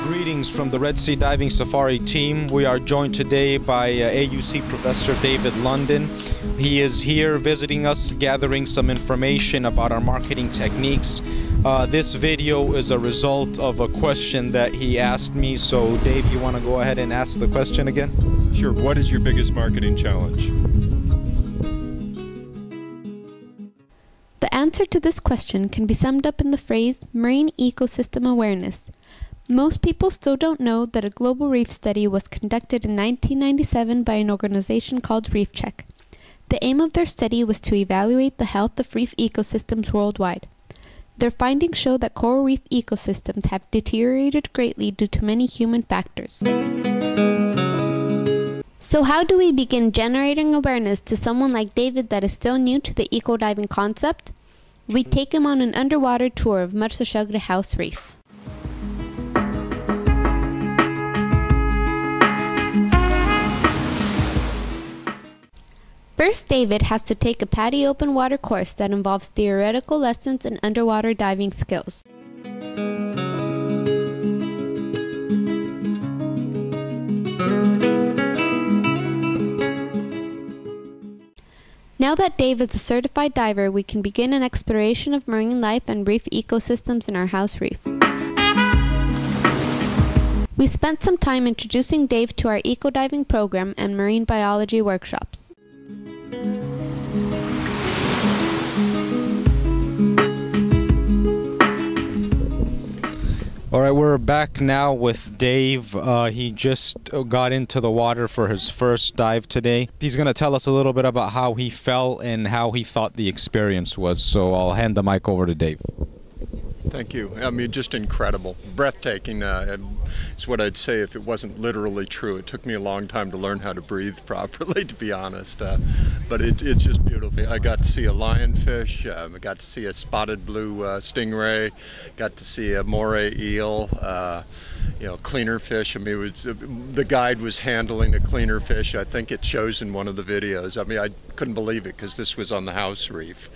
Greetings from the Red Sea Diving Safari team. We are joined today by AUC Professor David London. He is here visiting us, gathering some information about our marketing techniques. This video is a result of a question that he asked me. So Dave, you want to go ahead and ask the question again? Sure. What is your biggest marketing challenge? The answer to this question can be summed up in the phrase marine ecosystem awareness. Most people still don't know that a global reef study was conducted in 1997 by an organization called ReefCheck. The aim of their study was to evaluate the health of reef ecosystems worldwide. Their findings show that coral reef ecosystems have deteriorated greatly due to many human factors. So how do we begin generating awareness to someone like David that is still new to the eco-diving concept? We take him on an underwater tour of Marsashagra House Reef. First, David has to take a PADI open water course that involves theoretical lessons in underwater diving skills. Now that Dave is a certified diver, we can begin an exploration of marine life and reef ecosystems in our house reef. We spent some time introducing Dave to our eco-diving program and marine biology workshops. All right, we're back now with Dave. He just got into the water for his first dive today. He's going to tell us a little bit about how he felt and how he thought the experience was. So I'll hand the mic over to Dave. Thank you. I mean, just incredible. Breathtaking is what I'd say if it wasn't literally true. It took me a long time to learn how to breathe properly, to be honest. But it's just beautiful. I got to see a lionfish. I got to see a spotted blue stingray. Got to see a moray eel. Cleaner fish. I mean, the guide was handling a cleaner fish. I think it shows in one of the videos. I mean, I couldn't believe it because this was on the house reef.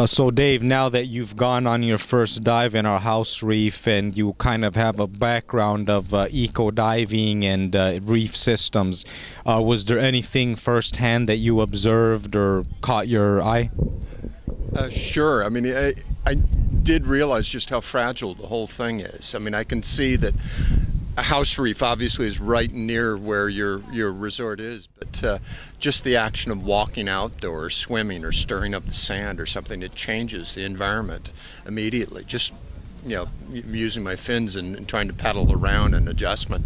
So Dave, now that you've gone on your first dive in our house reef and you kind of have a background of eco-diving and reef systems, was there anything firsthand that you observed or caught your eye? Sure. I mean, I did realize just how fragile the whole thing is. I mean, I can see that a house reef obviously is right near where your resort is, but just the action of walking outdoors, swimming or stirring up the sand or something, it changes the environment immediately. Just, using my fins and trying to paddle around and adjustment,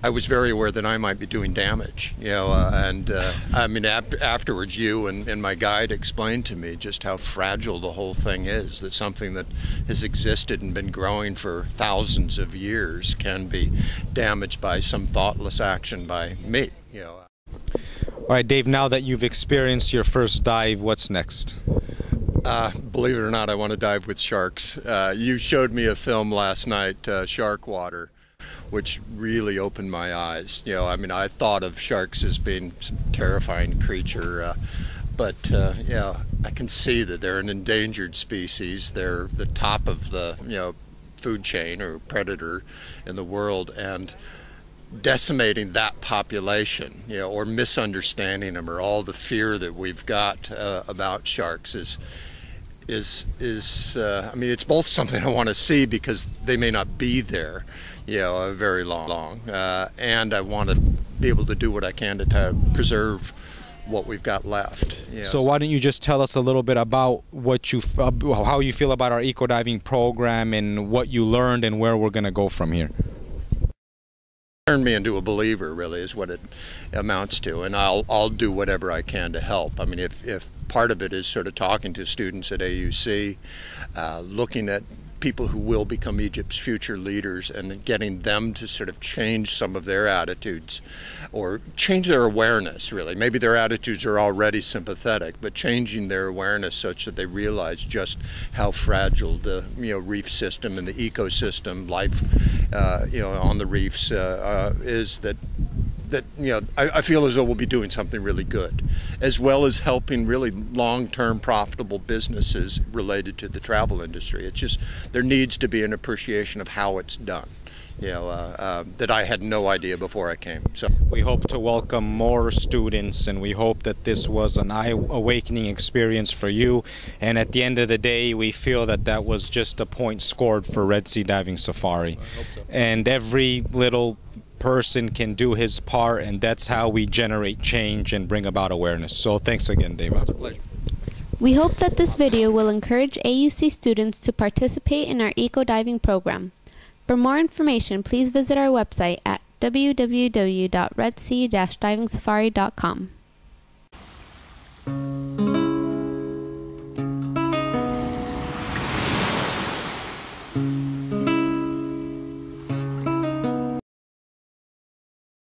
I was very aware that I might be doing damage, I mean, afterwards you and my guide explained to me just how fragile the whole thing is, that something that has existed and been growing for thousands of years can be damaged by some thoughtless action by me, All right, Dave, now that you've experienced your first dive, what's next? Believe it or not, I want to dive with sharks. You showed me a film last night, Shark Water, which really opened my eyes. I mean, I thought of sharks as being some terrifying creature, but I can see that they're an endangered species. They're the top of the food chain or predator in the world, and decimating that population, or misunderstanding them, or all the fear that we've got about sharks is I mean, it's both something I want to see because they may not be there, very long, and I want to be able to do what I can to preserve what we've got left. So why don't you just tell us a little bit about how you feel about our eco-diving program and what you learned and where we're going to go from here? Turned me into a believer, really, is what it amounts to, and I'll do whatever I can to help. I mean, if part of it is sort of talking to students at AUC, looking at people who will become Egypt's future leaders and getting them to sort of change some of their attitudes or change their awareness, really. Maybe their attitudes are already sympathetic, but changing their awareness such that they realize just how fragile the reef system and the ecosystem life on the reefs is, that I feel as though we'll be doing something really good, as well as helping really long-term profitable businesses related to the travel industry. It's just there needs to be an appreciation of how it's done, that I had no idea before I came. So we hope to welcome more students, and we hope that this was an eye-awakening experience for you. And at the end of the day, we feel that that was just a point scored for Red Sea Diving Safari. I hope so. And every little person can do his part, and that's how we generate change and bring about awareness. So thanks again, David. It's a pleasure. We hope that this video will encourage AUC students to participate in our eco diving program. For more information, please visit our website at www.redsea-divingsafari.com.